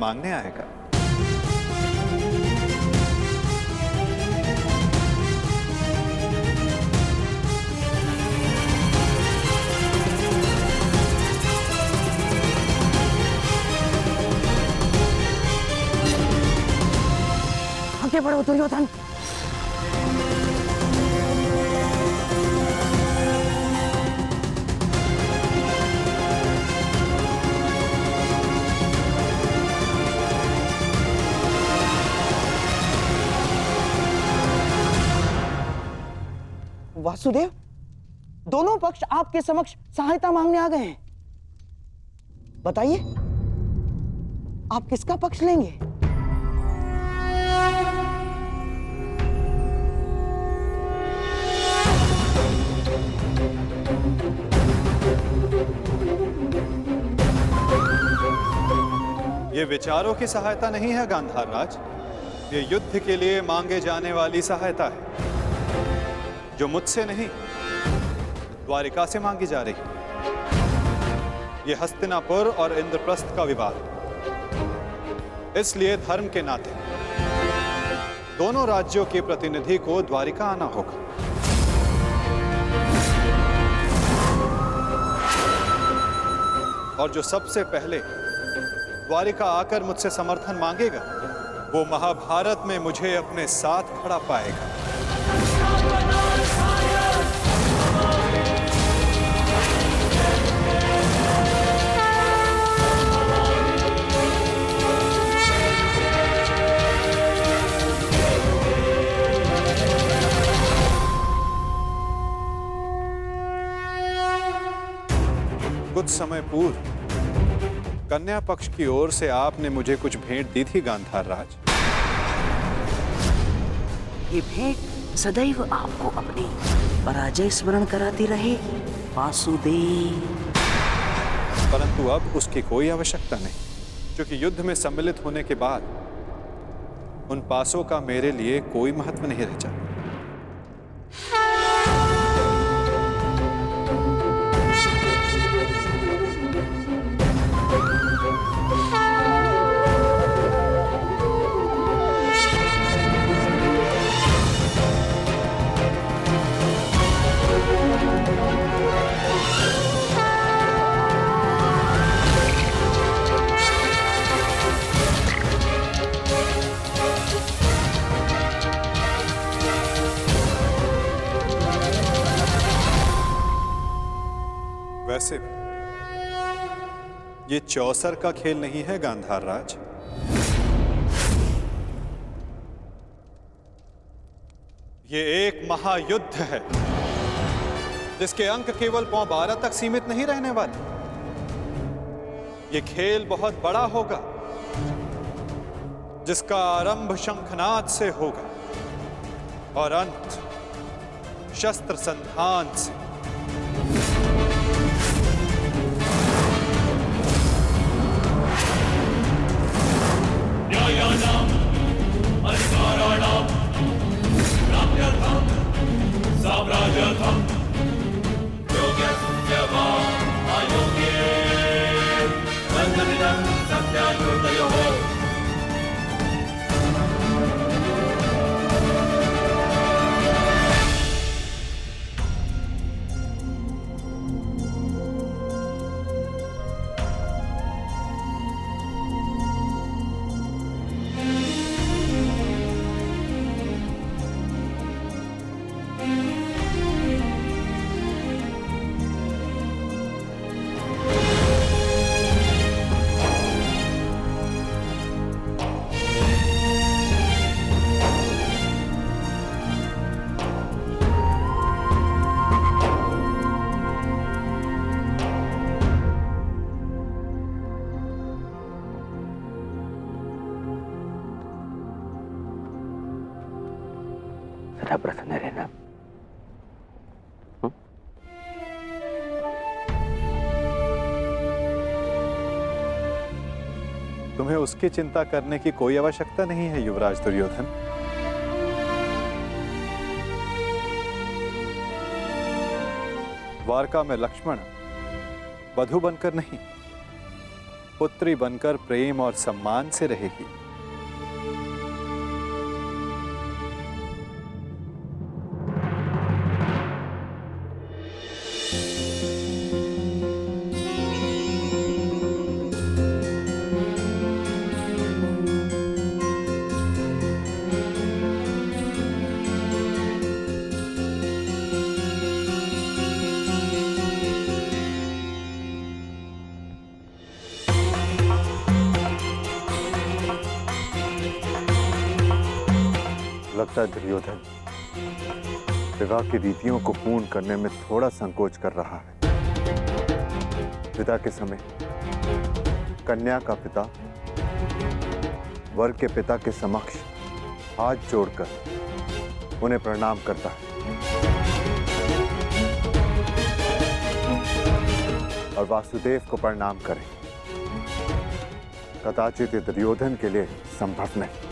मांगने आएगा। आगे बढ़ो दुर्योधन। वासुदेव, दोनों पक्ष आपके समक्ष सहायता मांगने आ गए हैं। बताइए, आप किसका पक्ष लेंगे? ये विचारों की सहायता नहीं है गांधार राज, ये युद्ध के लिए मांगे जाने वाली सहायता है, जो मुझसे नहीं द्वारिका से मांगी जा रही है। ये हस्तिनापुर और इंद्रप्रस्थ का विवाद, इसलिए धर्म के नाते दोनों राज्यों के प्रतिनिधि को द्वारिका आना होगा। और जो सबसे पहले द्वारिका आकर मुझसे समर्थन मांगेगा, वो महाभारत में मुझे अपने साथ खड़ा पाएगा। कुछ समय पूर्व कन्या पक्ष की ओर से आपने मुझे कुछ भेंट दी थी गांधार राज। ये भेंट सदैव आपको अपनी पराजय स्मरण कराती रहेगी वासुदेव। परंतु अब उसकी कोई आवश्यकता नहीं, क्योंकि युद्ध में सम्मिलित होने के बाद उन पासों का मेरे लिए कोई महत्व नहीं रह जाता। वैसे भी ये चौसर का खेल नहीं है गांधार राज। ये एक महायुद्ध है, जिसके अंक केवल पौ 12 तक सीमित नहीं रहने वाले। ये खेल बहुत बड़ा होगा, जिसका आरंभ शंखनाद से होगा और अंत शस्त्र संधान से। अधिकाराणां प्राप्त्यर्थं साम्राज्यर्थं योग्यस्य वा अयोग्ये बन्धनिदं सत्यायुतयोः। सदा प्रसन्न रहना। तुम्हें उसकी चिंता करने की कोई आवश्यकता नहीं है युवराज दुर्योधन। द्वारका में लक्ष्मण वधु बनकर नहीं, पुत्री बनकर प्रेम और सम्मान से रहेगी। लगता है दुर्योधन विवाह की रीतियों को पूर्ण करने में थोड़ा संकोच कर रहा है। विदा के समय कन्या का पिता वर के पिता के समक्ष हाथ जोड़कर उन्हें प्रणाम करता है और वासुदेव को प्रणाम करें। कदाचित ये दुर्योधन के लिए संभव नहीं।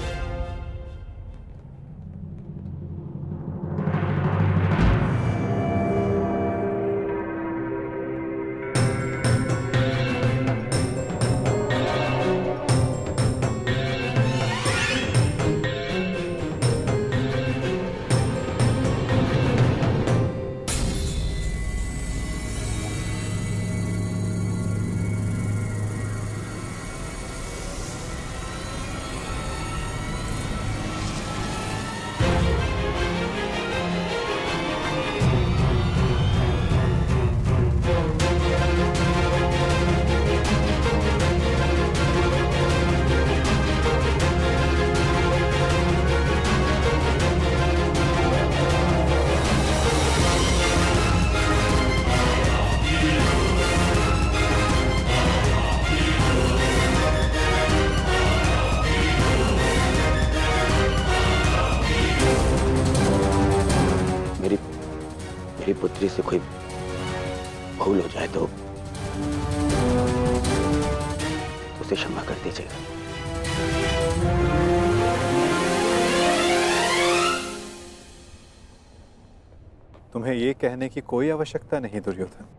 मेरी पुत्री से कोई भूल हो जाए तो उसे क्षमा कर दीजिएगा। तुम्हें ये कहने की कोई आवश्यकता नहीं दुर्योधन।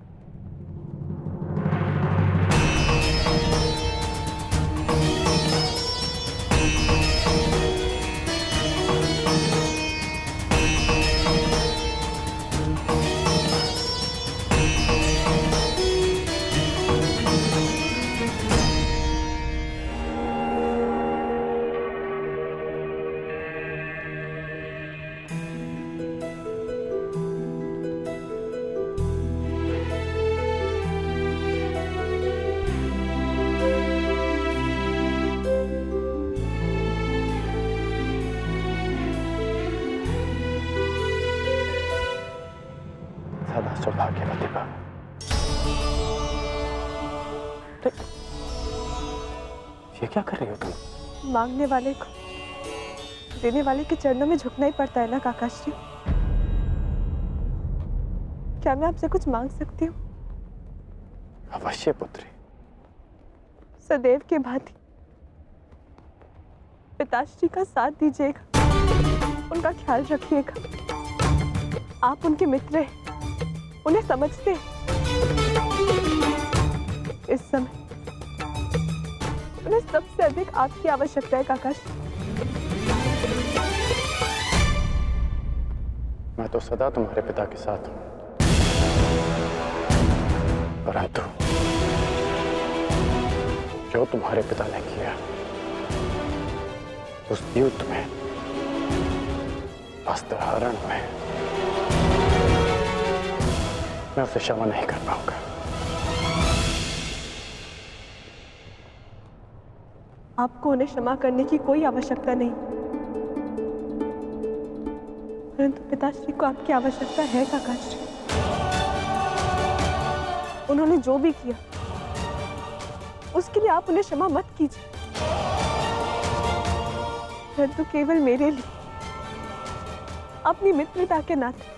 सदा सौभाग्यवती भव। ये क्या कर रही हो तुम? मांगने वाले को देने वाले के चरणों में झुकना ही पड़ता है ना काकाश्री। क्या मैं आपसे कुछ मांग सकती हूँ? अवश्य पुत्री। सदैव के भांति पिताश्री का साथ दीजिएगा, उनका ख्याल रखिएगा। आप उनके मित्र हैं, उन्हें समझते हैं। इस समय उन्हें सबसे अधिक आपकी आवश्यकता है काकाश्री। मैं तो सदा तुम्हारे पिता के साथ हूं, परंतु जो तुम्हारे पिता ने किया उस युद्ध में, वस्त्रहरण में, मैं उसे क्षमा नहीं कर पाऊंगा। आपको उन्हें क्षमा करने की कोई आवश्यकता नहीं, परंतु पिताश्री को आपकी आवश्यकता है काकाश्री। उन्होंने जो भी किया उसके लिए आप उन्हें क्षमा मत कीजिए, परंतु केवल मेरे लिए, अपनी मित्रता के नाते।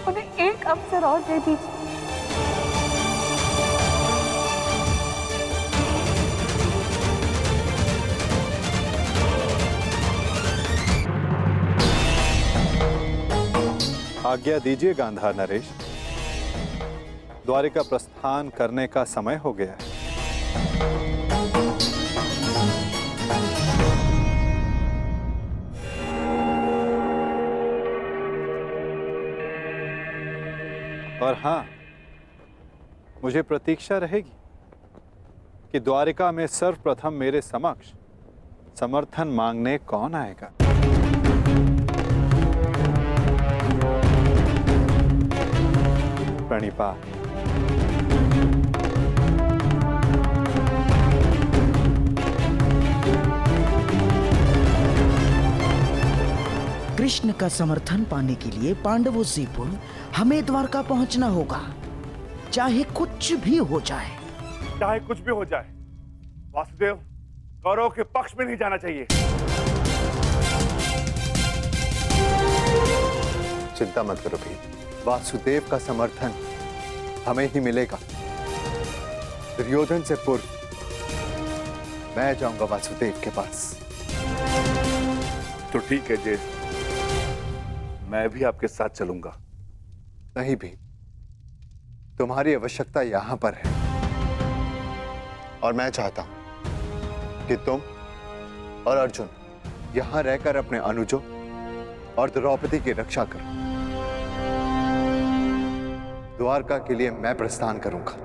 उन्हें एक अवसर और दे दीजिए। आज्ञा दीजिए गांधार नरेश। द्वारिका प्रस्थान करने का समय हो गया है। और हाँ, मुझे प्रतीक्षा रहेगी कि द्वारिका में सर्वप्रथम मेरे समक्ष समर्थन मांगने कौन आएगा। प्रणिपात। कृष्ण का समर्थन पाने के लिए पांडवों से पूर्व हमें द्वारका पहुंचना होगा, चाहे कुछ भी हो जाए। चाहे कुछ भी हो जाए, वासुदेव कौरव के पक्ष में नहीं जाना चाहिए। चिंता मत करो भाई, वासुदेव का समर्थन हमें ही मिलेगा। दुर्योधन से पूर्व मैं जाऊंगा वासुदेव के पास। तो ठीक है जय, मैं भी आपके साथ चलूंगा। नहीं भी, तुम्हारी आवश्यकता यहां पर है और मैं चाहता हूं कि तुम और अर्जुन यहां रहकर अपने अनुजों और द्रौपदी की रक्षा करो। द्वारका के लिए मैं प्रस्थान करूंगा।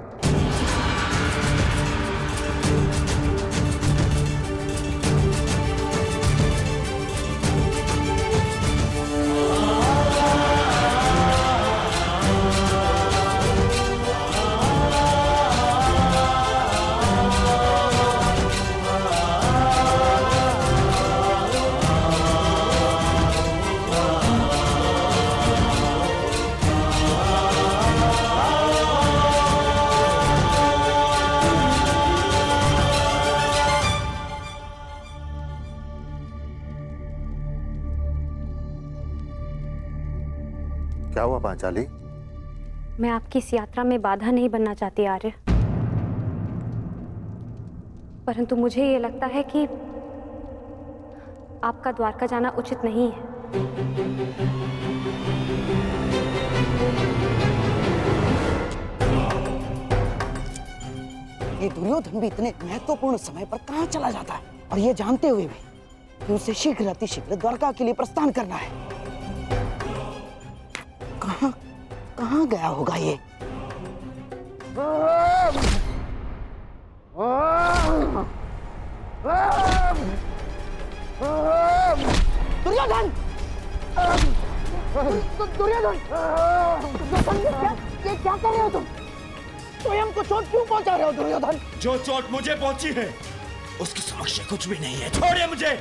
क्या हुआ पांचाली? मैं आपकी इस यात्रा में बाधा नहीं बनना चाहती आर्य, परंतु मुझे ये लगता है कि आपका द्वारका जाना उचित नहीं है। ये दुर्योधन भी इतने महत्वपूर्ण समय पर कहां चला जाता है, और ये जानते हुए भी कि उसे शीघ्र अतिशीघ्र द्वारका के लिए प्रस्थान करना है। कहां गया होगा ये? दुर्योधन! दुर्योधन! ये क्या कर रहे हो तुम? स्वयं को चोट क्यों पहुंचा रहे हो दुर्योधन? जो चोट मुझे पहुंची है उसके समक्ष कुछ भी नहीं है, छोड़िए मुझे।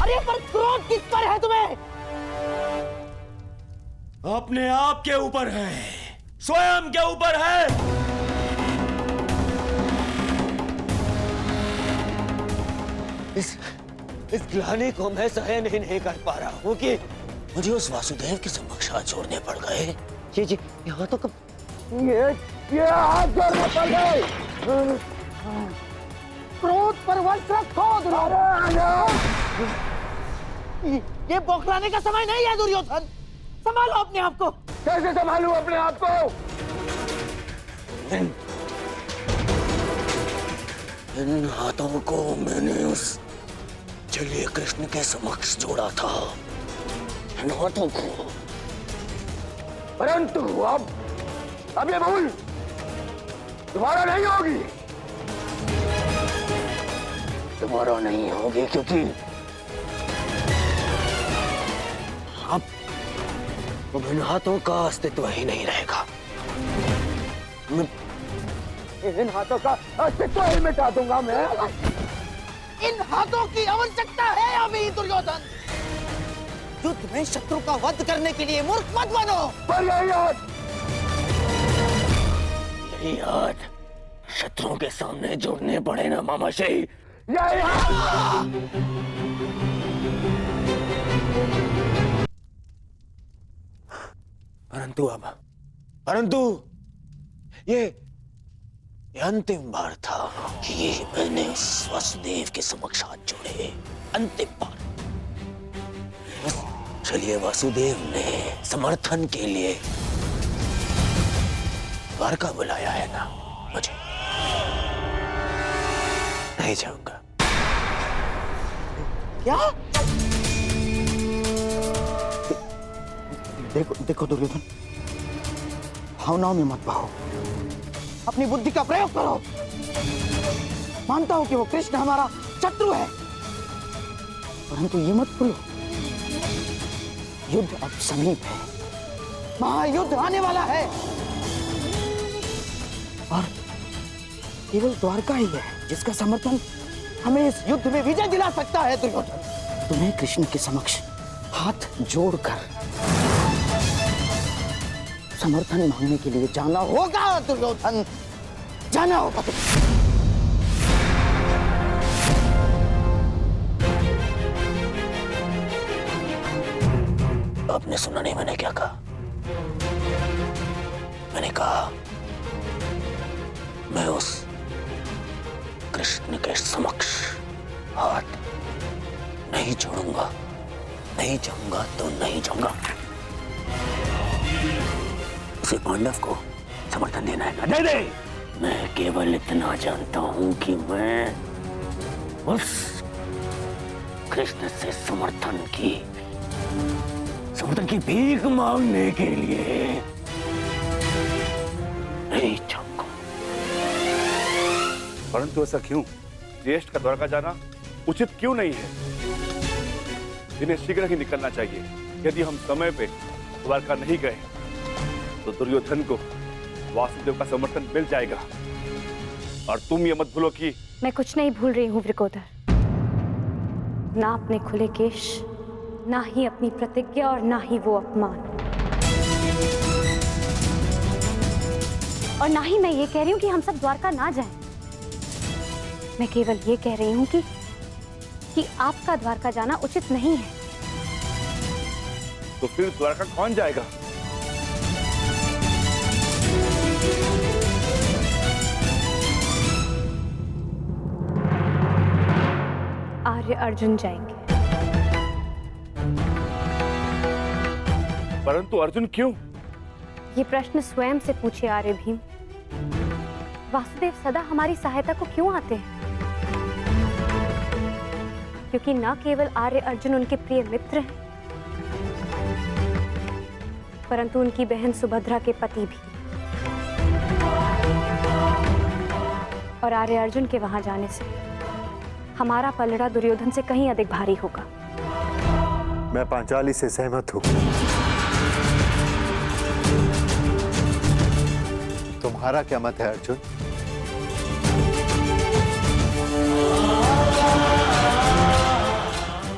अरे पर क्रोध किस पर है तुम्हें? अपने आप के ऊपर है, स्वयं के ऊपर है। इस ग्लानि को मैं सहन ही नहीं कर पा रहा हूँ कि मुझे उस वासुदेव के समक्ष हाथ जोड़ने पड़ गए। जी यहाँ तो ये हाथ जोड़ने पड़ गए। क्रोध पर वश रखो दुर्योधन। ये बौखलाने का समय नहीं है दुर्योधन, संभालो अपने आप को। कैसे संभालूं अपने आप को? इन हाथों को मैंने उस जलीय कृष्ण के समक्ष जोड़ा था, इन हाथों को। परंतु अब ये भूल दोबारा नहीं होगी। दोबारा नहीं होगी क्योंकि अब इन हाथों का अस्तित्व ही नहीं रहेगा। इन हाथों का अस्तित्व ही मिटा दूंगा मैं। इन हाथों की आवश्यकता है अभी दुर्योधन। युद्ध में शत्रु का वध करने के लिए मूर्ख मत बनो। पर यही हाथ शत्रुओं के सामने जोड़ने पड़े ना मामाश्री। परंतु ये अंतिम बार था कि मैंने उस वासुदेव के समक्ष हाथ जोड़े। अंतिम बार। चलिए वासुदेव ने समर्थन के लिए द्वारका बुलाया है ना मुझे, नहीं जाऊंगा। क्या? देखो देखो दुर्योधन, भावनाओं में मत बहो, अपनी बुद्धि का प्रयोग करो। मानता हूं कि वो कृष्ण हमारा शत्रु है, परंतु ये मत भूलो, युद्ध अब समीप है, महायुद्ध आने वाला है, और केवल द्वारका ही है जिसका समर्थन हमें इस युद्ध में विजय दिला सकता है। दुर्योधन, तुम्हें कृष्ण के समक्ष हाथ जोड़कर समर्थन मांगने के लिए जाना होगा। दुर्योधन, जाना होगा तुम्हें। आपने सुना नहीं मैंने क्या कहा? मैंने कहा मैं उस कृष्ण के समक्ष हाथ नहीं जोड़ूंगा, नहीं जाऊंगा तो नहीं जाऊंगा। उसे पांडव को समर्थन देना है ना, दे दे। मैं केवल इतना जानता हूं कि मैं उस कृष्ण से समर्थन की भीख मांगने के लिए नहीं जाऊंगा। परंतु ऐसा क्यों? ज्येष्ठ का द्वारका जाना उचित क्यों नहीं है? इन्हें शीघ्र ही निकलना चाहिए। यदि हम समय पे द्वारका नहीं गए तो दुर्योधन को वासुदेव का समर्थन मिल जाएगा। और तुम ये मत भूलो कि मैं कुछ नहीं भूल रही हूँ वृकोदर, ना अपने खुले केश, ना ही अपनी प्रतिज्ञा, और ना ही वो अपमान, और ना ही मैं ये कह रही हूँ कि हम सब द्वारका ना जाएं। मैं केवल ये कह रही हूँ कि आपका द्वारका जाना उचित नहीं है। तो फिर द्वारका कौन जाएगा? आर्य अर्जुन जाएंगे। परंतु अर्जुन क्यों? ये प्रश्न स्वयं से पूछे आर्य भीम। वासुदेव सदा हमारी सहायता को क्यों आते हैं? क्योंकि न केवल आर्य अर्जुन उनके प्रिय मित्र हैं, परंतु उनकी बहन सुभद्रा के पति भी। और आर्य अर्जुन के वहां जाने से हमारा पलड़ा दुर्योधन से कहीं अधिक भारी होगा। मैं पांचाली से सहमत हूं। तुम्हारा क्या मत है अर्जुन?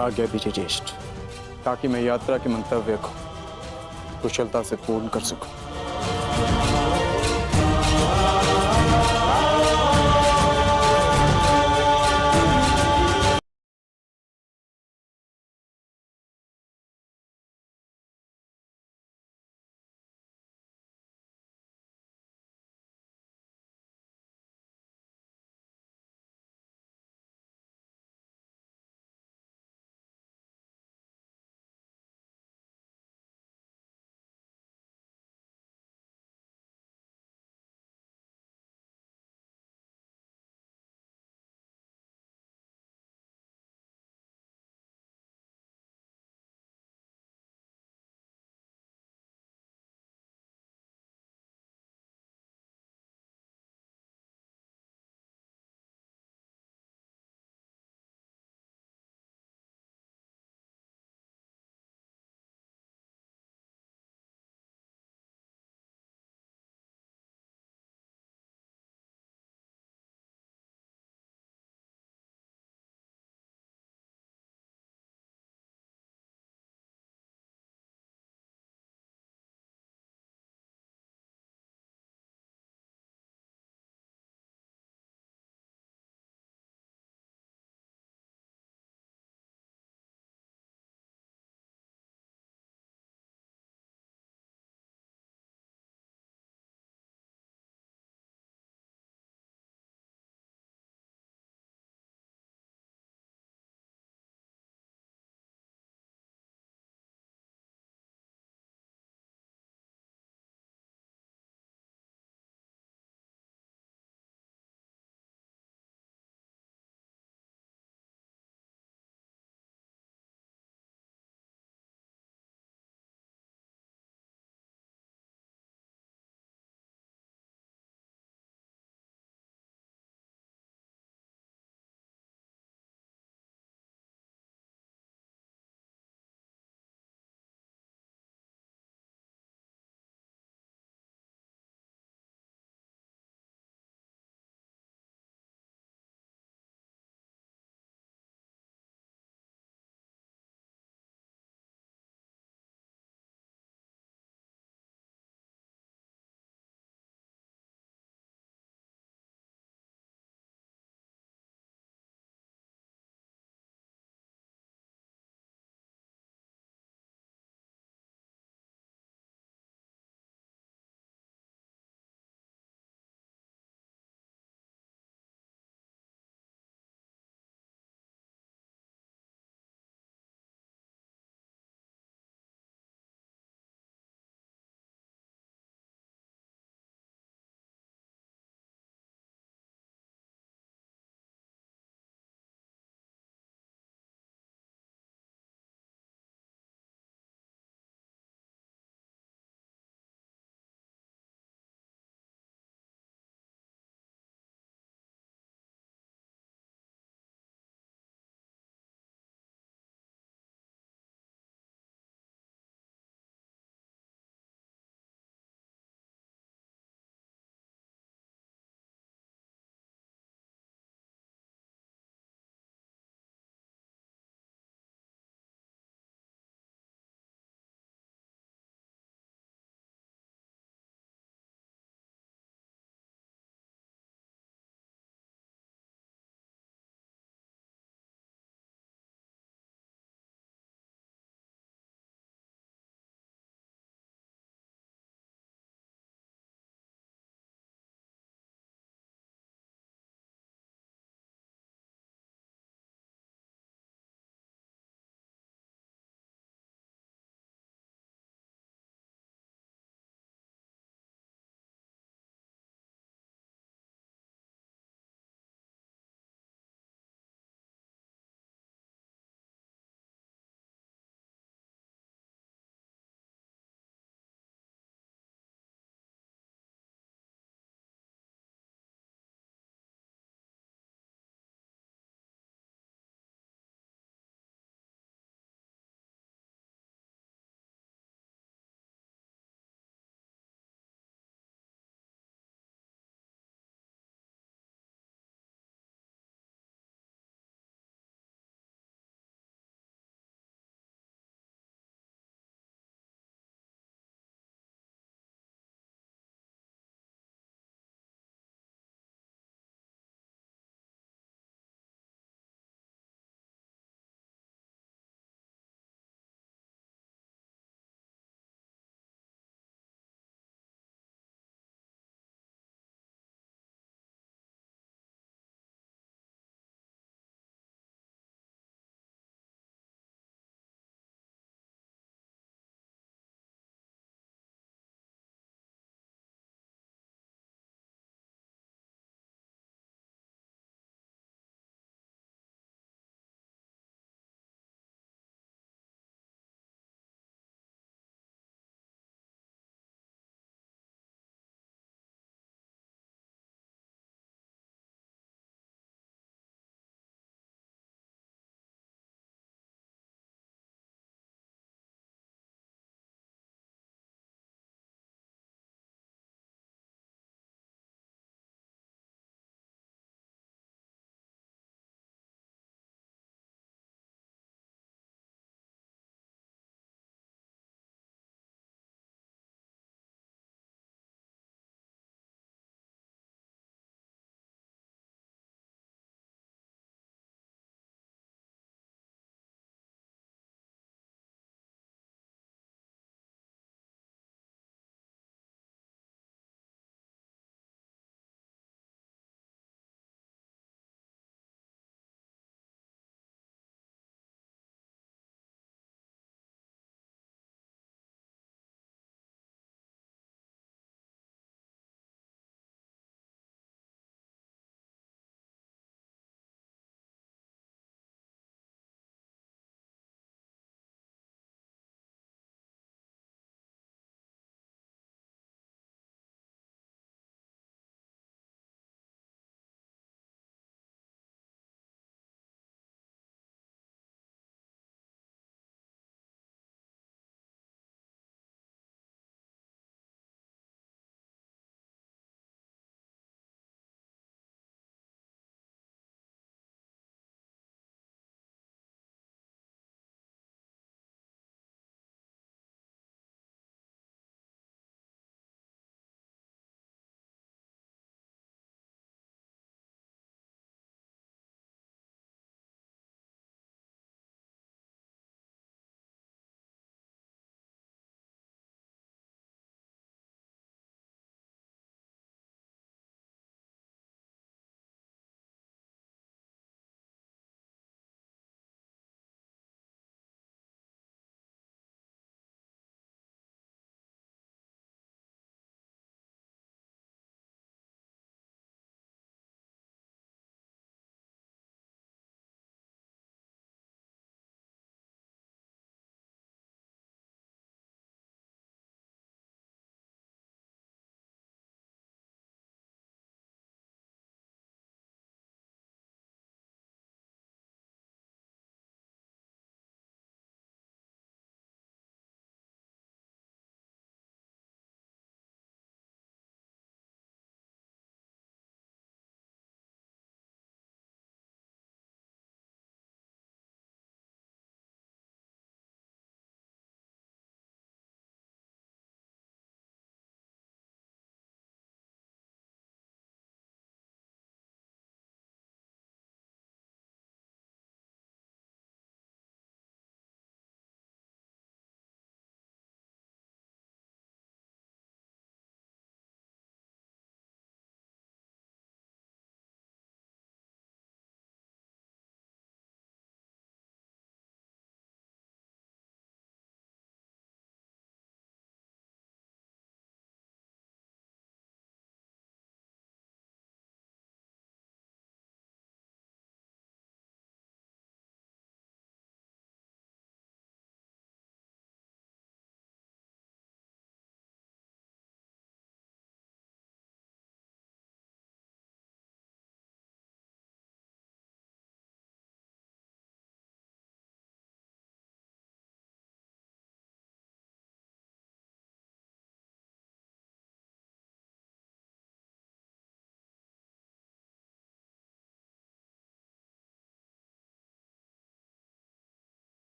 आज्ञा दीजिए ज्येष्ठ, ताकि मैं यात्रा के मंतव्य को कुशलता से पूर्ण कर सकूं।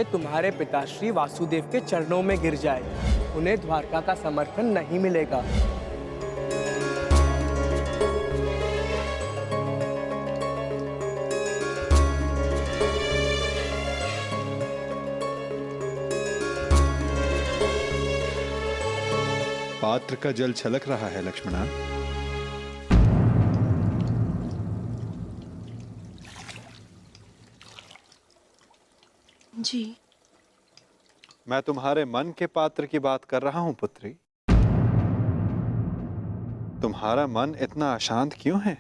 चाहे तुम्हारे पिताश्री वासुदेव के चरणों में गिर जाए, उन्हें द्वारका का समर्थन नहीं मिलेगा। पात्र का जल छलक रहा है लक्ष्मणा। जी। मैं तुम्हारे मन के पात्र की बात कर रहा हूं पुत्री। तुम्हारा मन इतना अशांत क्यों है?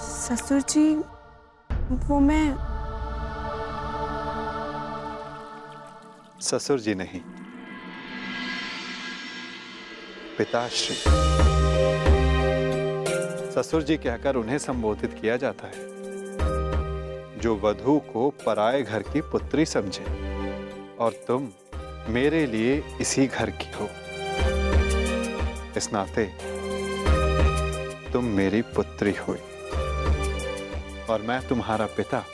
ससुर जी, वो मैं ससुर जी नहीं, पिताश्री। ससुर जी कहकर उन्हें संबोधित किया जाता है जो वधू को पराये घर की पुत्री समझे, और तुम मेरे लिए इसी घर की हो। इस नाते तुम मेरी पुत्री हुई और मैं तुम्हारा पिता,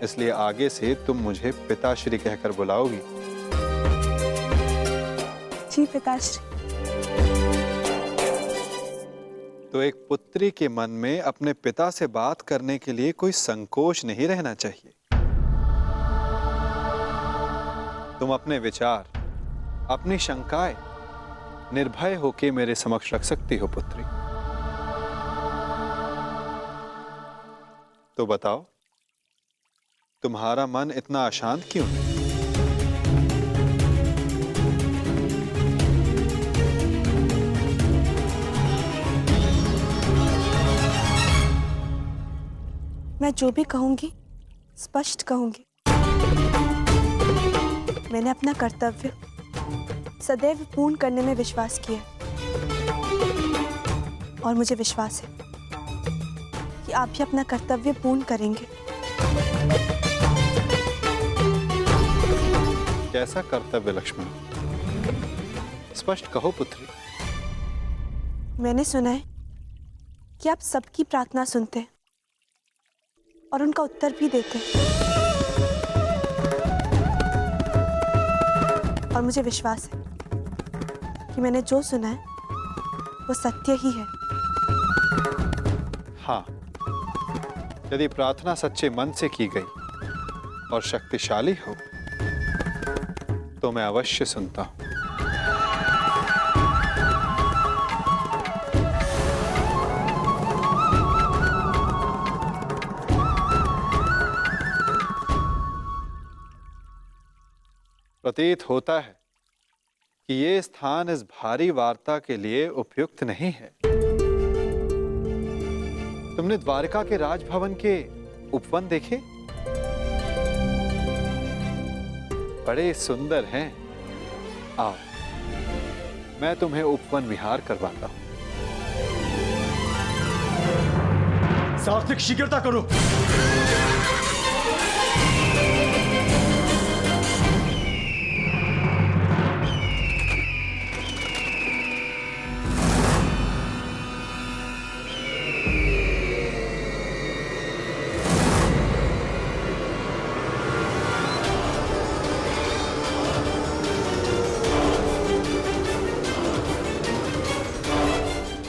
इसलिए आगे से तुम मुझे पिताश्री कहकर बुलाओगी। जी पिताश्री। तो एक पुत्री के मन में अपने पिता से बात करने के लिए कोई संकोच नहीं रहना चाहिए। तुम अपने विचार, अपनी शंकाएं निर्भय होकर मेरे समक्ष रख सकती हो पुत्री। तो बताओ, तुम्हारा मन इतना अशांत क्यों है? मैं जो भी कहूंगी स्पष्ट कहूंगी। मैंने अपना कर्तव्य सदैव पूर्ण करने में विश्वास किया और मुझे विश्वास है कि आप भी अपना कर्तव्य पूर्ण करेंगे। कैसा कर्तव्य लक्ष्मण? स्पष्ट कहो पुत्री। मैंने सुना है कि आप सबकी प्रार्थना सुनते हैं और उनका उत्तर भी देते हैं, और मुझे विश्वास है कि मैंने जो सुना है वो सत्य ही है। हाँ, यदि प्रार्थना सच्चे मन से की गई और शक्तिशाली हो तो मैं अवश्य सुनता हूं। प्रतीत होता है कि ये स्थान इस भारी वार्ता के लिए उपयुक्त नहीं है। तुमने द्वारका के राजभवन के उपवन देखे? बड़े सुंदर हैं। आओ, मैं तुम्हें उपवन विहार करवाता हूं। सात्विक, शीघ्रता करो।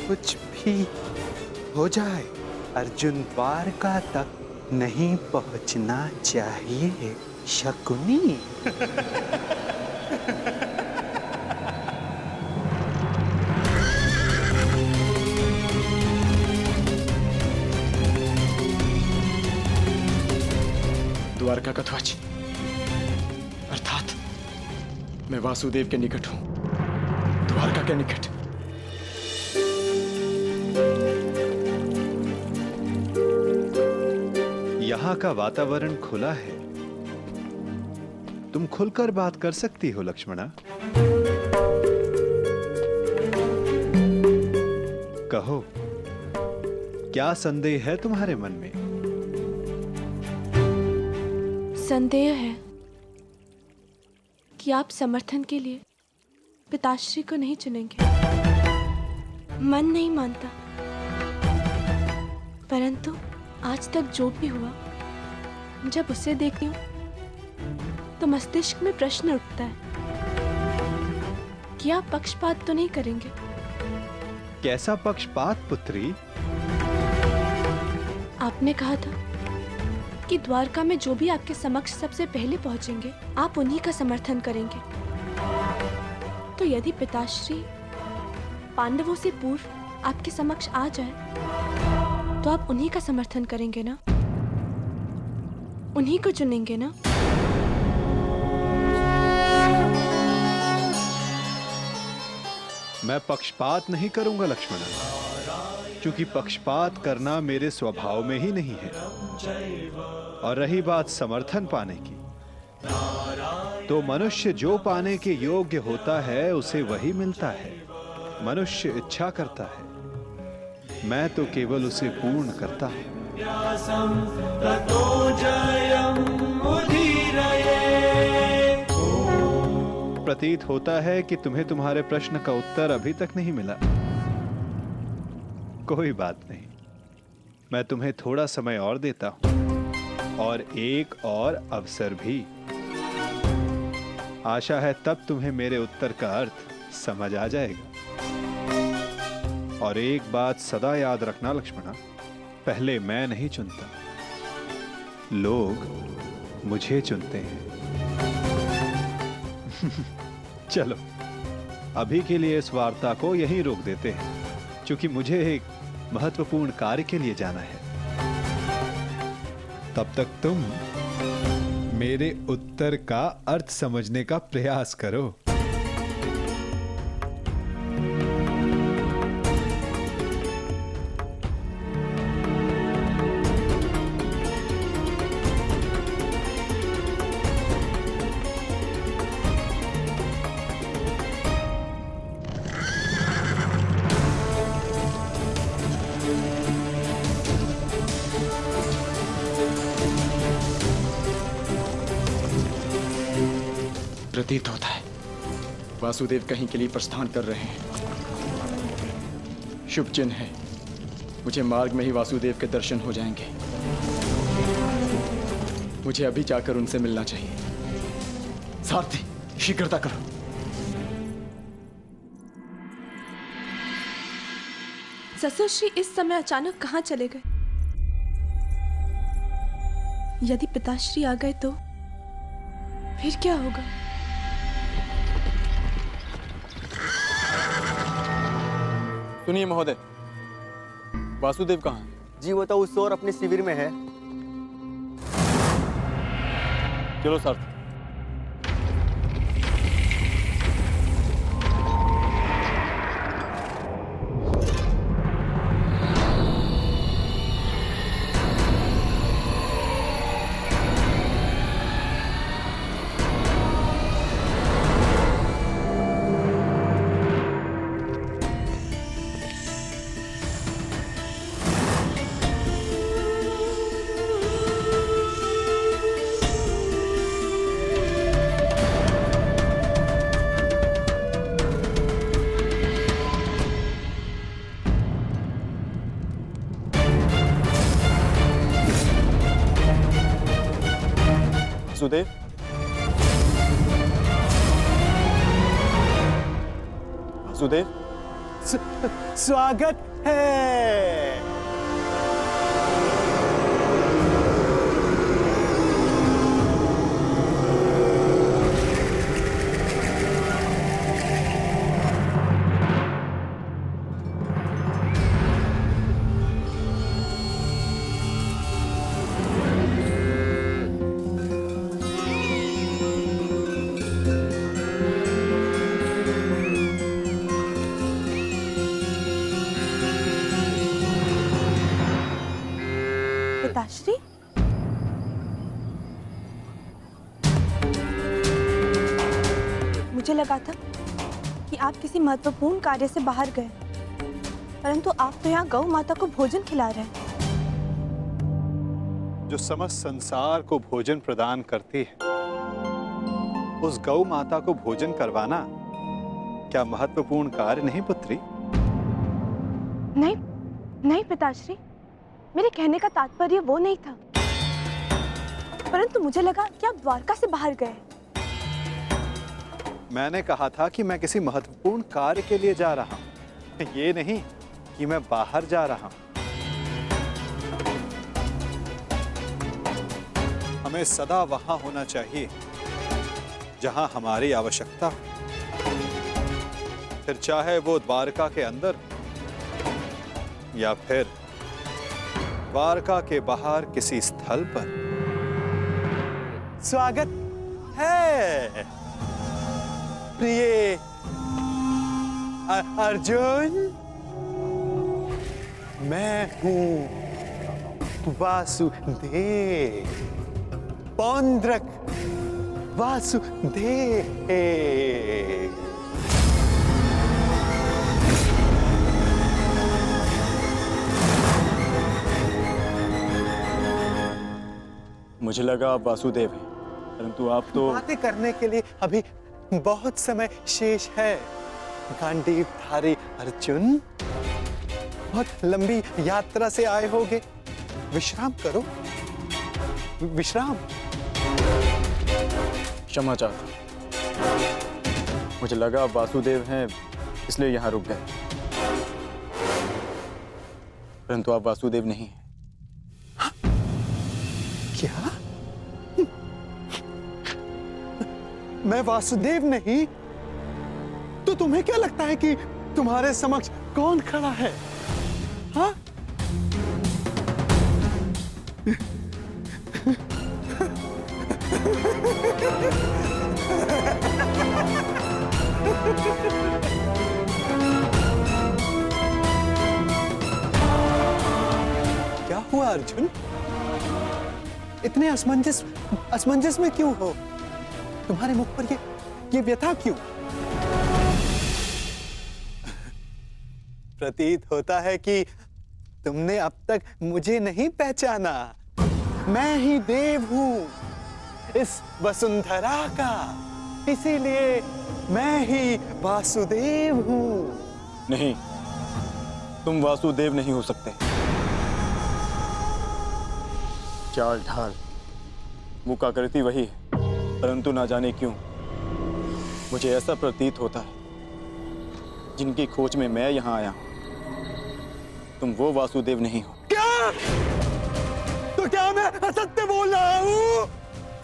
कुछ भी हो जाए, अर्जुन द्वारका तक नहीं पहुंचना चाहिए, शकुनी। द्वारका का ध्वज, अर्थात मैं वासुदेव के निकट हूं, द्वारका के निकट। यहाँ का वातावरण खुला है, तुम खुलकर बात कर सकती हो लक्ष्मणा। कहो, क्या संदेह है तुम्हारे मन में? संदेह है कि आप समर्थन के लिए पिताश्री को नहीं चुनेंगे। मन नहीं मानता परंतु आज तक जो भी हुआ, जब उसे देखती हूँ तो मस्तिष्क में प्रश्न उठता है कि आप पक्षपात तो नहीं करेंगे? कैसा पक्षपात पुत्री? आपने कहा था कि द्वारका में जो भी आपके समक्ष सबसे पहले पहुंचेंगे, आप उन्हीं का समर्थन करेंगे। तो यदि पिताश्री पांडवों से पूर्व आपके समक्ष आ जाए, तो आप उन्हीं का समर्थन करेंगे ना? उन्हीं को चुनेंगे ना? मैं पक्षपात नहीं करूंगा लक्ष्मण, क्योंकि पक्षपात करना मेरे स्वभाव में ही नहीं है। और रही बात समर्थन पाने की, तो मनुष्य जो पाने के योग्य होता है उसे वही मिलता है। मनुष्य इच्छा करता है, मैं तो केवल उसे पूर्ण करता हूं। प्रतीत होता है कि तुम्हें तुम्हारे प्रश्न का उत्तर अभी तक नहीं मिला। कोई बात नहीं, मैं तुम्हें थोड़ा समय और देता हूं, और एक और अवसर भी। आशा है तब तुम्हें मेरे उत्तर का अर्थ समझ आ जाएगा। और एक बात सदा याद रखना लक्ष्मणा, पहले मैं नहीं चुनता, लोग मुझे चुनते हैं। चलो अभी के लिए इस वार्ता को यहीं रोक देते हैं, क्योंकि मुझे एक महत्वपूर्ण कार्य के लिए जाना है। तब तक तुम मेरे उत्तर का अर्थ समझने का प्रयास करो। प्रतीत होता है वासुदेव कहीं के लिए प्रस्थान कर रहे हैं। शुभ चिन्ह है, मुझे मार्ग में ही वासुदेव के दर्शन हो जाएंगे। मुझे अभी जाकर उनसे मिलना चाहिए। सारथी, शीघ्रता करो। ससुरश्री इस समय अचानक कहाँ चले गए? यदि पिताश्री आ गए तो फिर क्या होगा? सुनिए महोदय, वासुदेव कहाँ है? जी वो तो उस ओर अपने शिविर में है। चलो सारथी। वासुदेव, वासुदेव, स्वागत है। पिताश्री, मुझे लगा था कि आप किसी महत्वपूर्ण कार्य से बाहर गए, परंतु आप तो यहाँ गौ माता को भोजन खिला रहे हैं। जो समस्त संसार को भोजन प्रदान करती है, उस गौ माता को भोजन करवाना क्या महत्वपूर्ण कार्य नहीं पुत्री? नहीं नहीं पिताश्री, मेरे कहने का तात्पर्य वो नहीं था, परंतु मुझे लगा कि आप द्वारका से बाहर गए। मैंने कहा था कि मैं किसी महत्वपूर्ण कार्य के लिए जा रहा हूं, ये नहीं कि मैं बाहर जा रहा हूं। हमें सदा वहां होना चाहिए जहां हमारी आवश्यकता हो, फिर चाहे वो द्वारका के अंदर या फिर द्वारका के बाहर किसी स्थल पर। स्वागत है प्रिय अर्जुन। मैं हूं वासुदेव, पौंड्रक वासुदेव। मुझे लगा आप वासुदेव हैं, परंतु आप तो बातें करने के लिए अभी बहुत समय शेष है। गांडीवधारी अर्जुन, बहुत लंबी यात्रा से आए होगे, विश्राम करो, विश्राम। क्षमा चाहता, मुझे लगा आप वासुदेव हैं इसलिए यहाँ रुक गए, परंतु आप वासुदेव नहीं हैं। क्या? मैं वासुदेव नहीं? तो तुम्हें क्या लगता है कि तुम्हारे समक्ष कौन खड़ा है? हाँ? क्या हुआ अर्जुन? इतने असमंजस में क्यों हो? तुम्हारे मुख पर ये व्यथा क्यों? प्रतीत होता है कि तुमने अब तक मुझे नहीं पहचाना। मैं ही देव हूं इस वसुंधरा का, इसीलिए मैं ही वासुदेव हूं। नहीं, तुम वासुदेव नहीं हो सकते। चाल ढाल मुख आकृति वही है, परंतु ना जाने क्यों मुझे ऐसा प्रतीत होता है जिनकी खोज में मैं यहां आया हूं, तुम वो वासुदेव नहीं हो। क्या? तो क्या मैं असत्य बोल रहा हूं?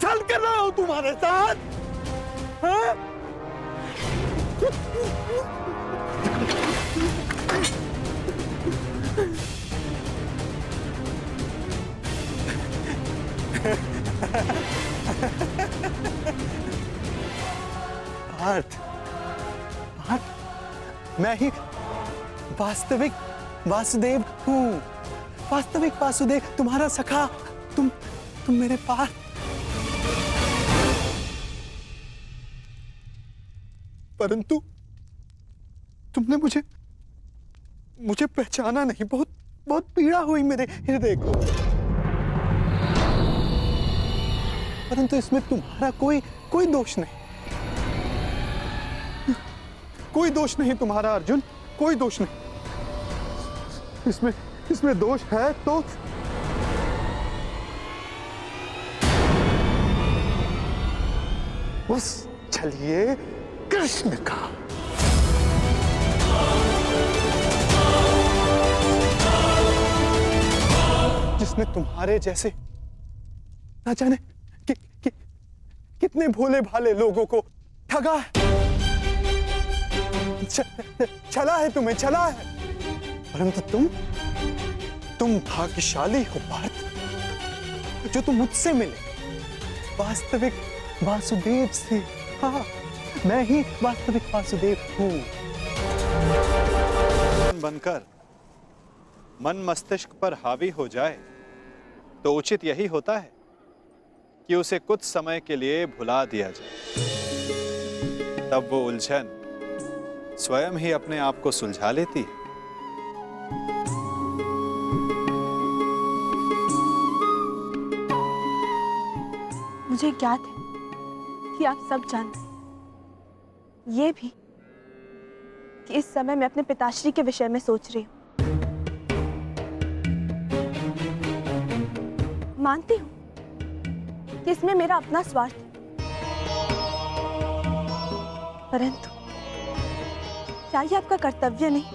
छल कर रहा हूं तुम्हारे साथ? हाँ? पार्थ, मैं ही वास्तविक वासुदेव हूं, वास्तविक वासुदेव, तुम्हारा सखा। तुम मेरे पास। परंतु तुमने मुझे पहचाना नहीं। बहुत पीड़ा हुई मेरे हृदय को। परंतु इसमें तुम्हारा कोई दोष नहीं, कोई दोष नहीं तुम्हारा अर्जुन, कोई दोष नहीं। इसमें दोष है तो उस छलिए कृष्ण का। जिसने तुम्हारे जैसे ना जाने कितने भोले भाले लोगों को ठगा है, छला है, तुम्हें छला है। परंतु तुम भाग्यशाली हो पार्थ, जो तुम मुझसे मिले वास्तविक वासुदेव से। हाँ, मैं ही वास्तविक वासुदेव हूं। बनकर मन मस्तिष्क पर हावी हो जाए तो उचित यही होता है कि उसे कुछ समय के लिए भुला दिया जाए। तब वो उलझन स्वयं ही अपने आप को सुलझा लेती है। मुझे ज्ञात है कि आप सब जानते हैं, ये भी कि इस समय मैं अपने पिताश्री के विषय में सोच रही हूँ। मानती हूँ कि इसमें मेरा अपना स्वार्थ है, परंतु क्या ये आपका कर्तव्य नहीं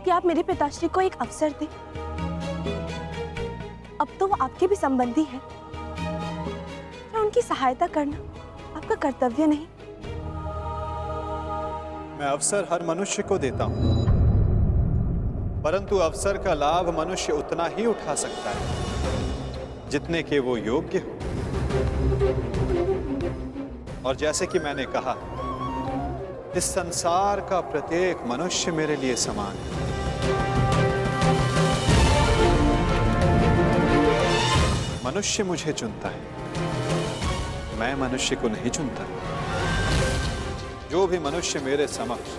कि आप मेरे पिताश्री को एक अवसर दें? अब तो वो आपके भी संबंधी है, क्या उनकी सहायता करना आपका कर्तव्य नहीं? मैं अवसर हर मनुष्य को देता हूं, परंतु अवसर का लाभ मनुष्य उतना ही उठा सकता है जितने के वो योग्य हो। और जैसे कि मैंने कहा, इस संसार का प्रत्येक मनुष्य मेरे लिए समान है। मनुष्य मुझे चुनता है, मैं मनुष्य को नहीं चुनता। जो भी मनुष्य मेरे समक्ष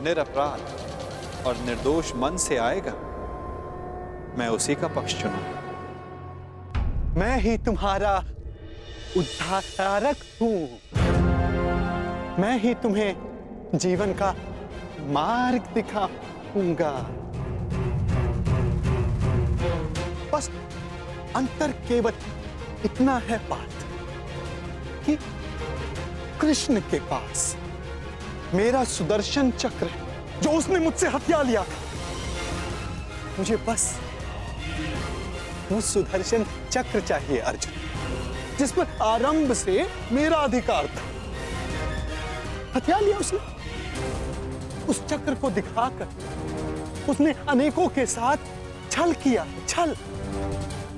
निरपराध और निर्दोष मन से आएगा, मैं उसी का पक्ष चुनूंगा। मैं ही तुम्हारा उद्धारक हूं। मैं ही तुम्हें जीवन का मार्ग दिखाऊंगा। बस अंतर केवल इतना है बात कि कृष्ण के पास मेरा सुदर्शन चक्र है, जो उसने मुझसे हथिया लिया था। मुझे बस वो सुदर्शन चक्र चाहिए अर्जुन, जिस पर आरंभ से मेरा अधिकार था। हथिया लिया उसने। उस चक्र को दिखाकर उसने अनेकों के साथ छल किया, छल।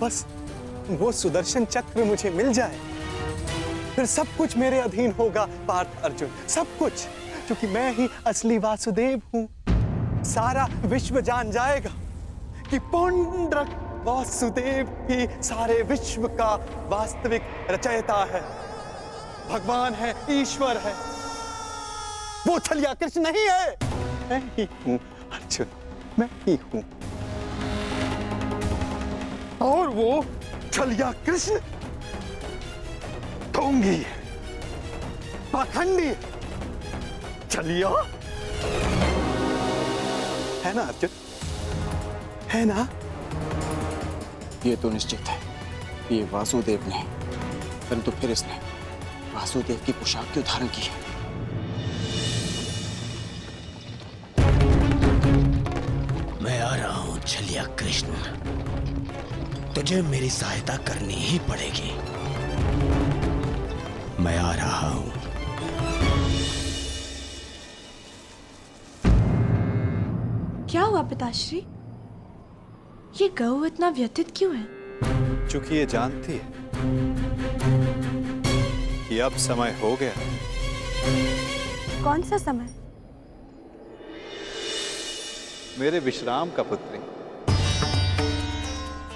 बस वो सुदर्शन चक्र मुझे मिल जाए, फिर सब कुछ मेरे अधीन होगा पार्थ अर्जुन, सब कुछ, क्योंकि मैं ही असली वासुदेव हूं। सारा विश्व जान जाएगा कि पुंडरक वासुदेव ही सारे विश्व का वास्तविक रचयिता है, भगवान है, ईश्वर है। वो छलिया कृष्ण नहीं है, मैं ही हूं अर्जुन, मैं ही हूं। और वो छलिया कृष्ण ढोंगी है, पाखंडी है, छलिया है ना अर्जुन, है ना? ये तो निश्चित है, ये वासुदेव ने, परंतु फिर इसने वासुदेव की पोशाक क्यों धारण की है? मैं आ रहा हूं छलिया कृष्ण, तुझे मेरी सहायता करनी ही पड़ेगी। मैं आ रहा हूं। क्या हुआ पिताश्री? ये गऊ इतना व्यथित क्यों है? चूंकि ये जानती है कि अब समय हो गया। कौन सा समय? मेरे विश्राम का पुत्री,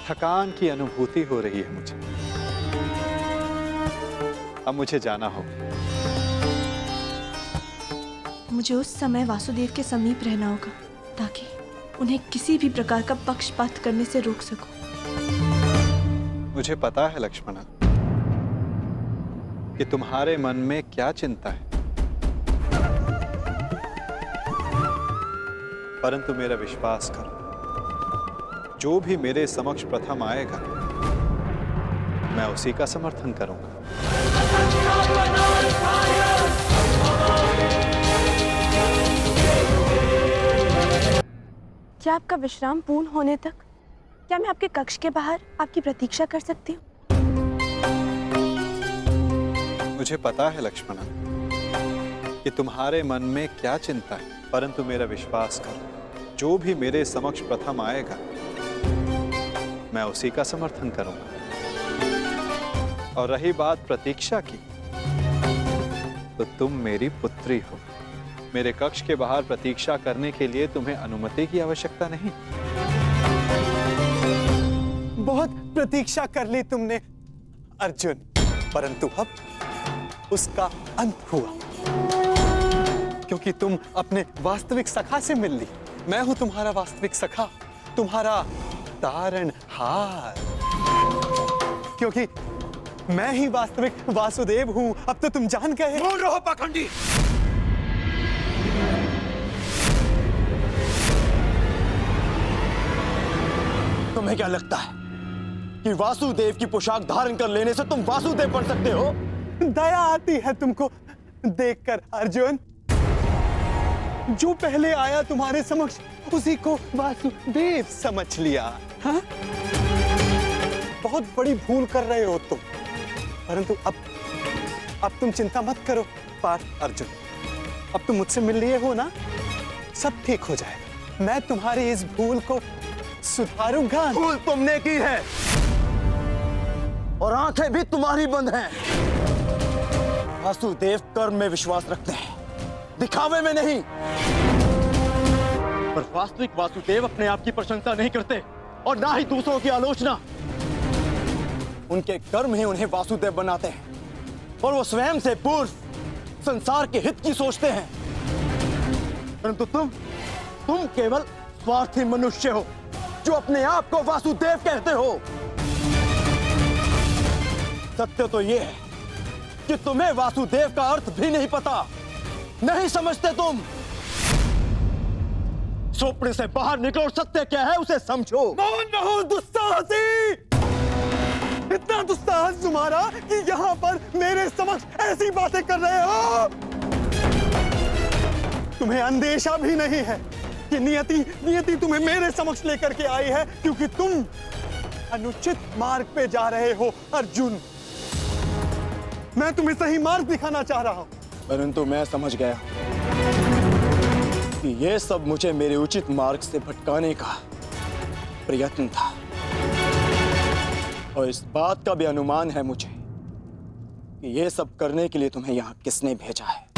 थकान की अनुभूति हो रही है मुझे। अब मुझे जाना होगा। मुझे उस समय वासुदेव के समीप रहना होगा, ताकि उन्हें किसी भी प्रकार का पक्षपात करने से रोक सकूं। मुझे पता है लक्ष्मणा कि तुम्हारे मन में क्या चिंता है, परंतु मेरा विश्वास करो, जो भी मेरे समक्ष प्रथम आएगा, मैं उसी का समर्थन करूंगा। क्या आपका विश्राम पूर्ण होने तक क्या मैं आपके कक्ष के बाहर आपकी प्रतीक्षा कर सकती हूँ? मुझे पता है लक्ष्मणा कि तुम्हारे मन में क्या चिंता है, परंतु मेरा विश्वास करो, जो भी मेरे समक्ष प्रथम आएगा, मैं उसी का समर्थन करूंगा। और रही बात प्रतीक्षा की, तो तुम मेरी पुत्री हो। मेरे कक्ष के बाहर प्रतीक्षा करने के लिए तुम्हें अनुमति की आवश्यकता नहीं। बहुत प्रतीक्षा कर ली तुमने अर्जुन, परंतु अब उसका अंत हुआ, क्योंकि तुम अपने वास्तविक सखा से मिल ली। मैं हूं तुम्हारा वास्तविक सखा, तुम्हारा तारणहार, क्योंकि मैं ही वास्तविक वासुदेव हूं। अब तो तुम जान गए। बोल रहो पाखंडी। तुम्हें क्या लगता है, कि वासुदेव की पोशाक धारण कर लेने से तुम वासुदेव बन सकते हो? दया आती है तुमको देखकर अर्जुन। जो पहले आया तुम्हारे समक्ष उसी को वासुदेव समझ लिया। हाँ? बहुत बड़ी भूल कर रहे हो तुम, परंतु अब तुम चिंता मत करो पार्थ अर्जुन। अब तुम मुझसे मिल लिए हो ना, सब ठीक हो जाएगा। मैं तुम्हारी इस भूल को सुधारूंगा। भूल तुमने की है और आंखें भी तुम्हारी बंद हैं। वासुदेव कर्म में विश्वास रखते हैं, दिखावे में नहीं। पर वास्तविक वासुदेव अपने आप की प्रशंसा नहीं करते और ना ही दूसरों की आलोचना। उनके कर्म ही उन्हें वासुदेव बनाते हैं और वो स्वयं से पूर्व संसार के हित की सोचते हैं। परंतु तुम केवल स्वार्थी मनुष्य हो जो अपने आप को वासुदेव कहते हो। सत्य तो यह है कि तुम्हें वासुदेव का अर्थ भी नहीं पता, नहीं समझते तुम। स्वप्न से बाहर निकलो, सत्य क्या है उसे समझो। कौन रहो दुस्साहसी, इतना दुस्साहस तुम्हारा कि यहाँ पर मेरे समक्ष ऐसी बातें कर रहे हो। तुम्हें अंदेशा भी नहीं है कि नियति तुम्हें मेरे समक्ष लेकर के आई है, क्योंकि तुम अनुचित मार्ग पे जा रहे हो अर्जुन। मैं तुम्हें सही मार्ग दिखाना चाह रहा हूं। परंतु मैं समझ गया कि यह सब मुझे मेरे उचित मार्ग से भटकाने का प्रयत्न था, और इस बात का भी अनुमान है मुझे कि यह सब करने के लिए तुम्हें यहां किसने भेजा है।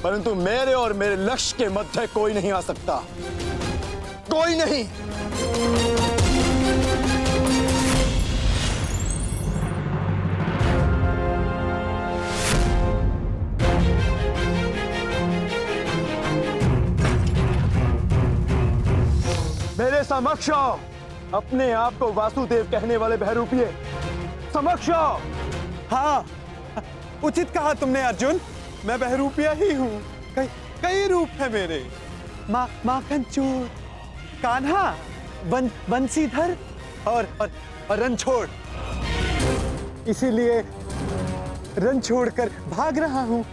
परंतु मेरे और मेरे लक्ष्य के मध्य कोई नहीं आ सकता, कोई नहीं। मेरे समक्ष आओ, अपने आप को वासुदेव कहने वाले बहरूपिये, समक्ष आओ। हाँ, उचित कहा तुमने अर्जुन, मैं बहरूपिया ही हूँ। कई रूप है मेरे। माखन चोर, कान्हा, बंसीधर और रणछोड़। इसीलिए रन छोड़कर भाग रहा हूँ।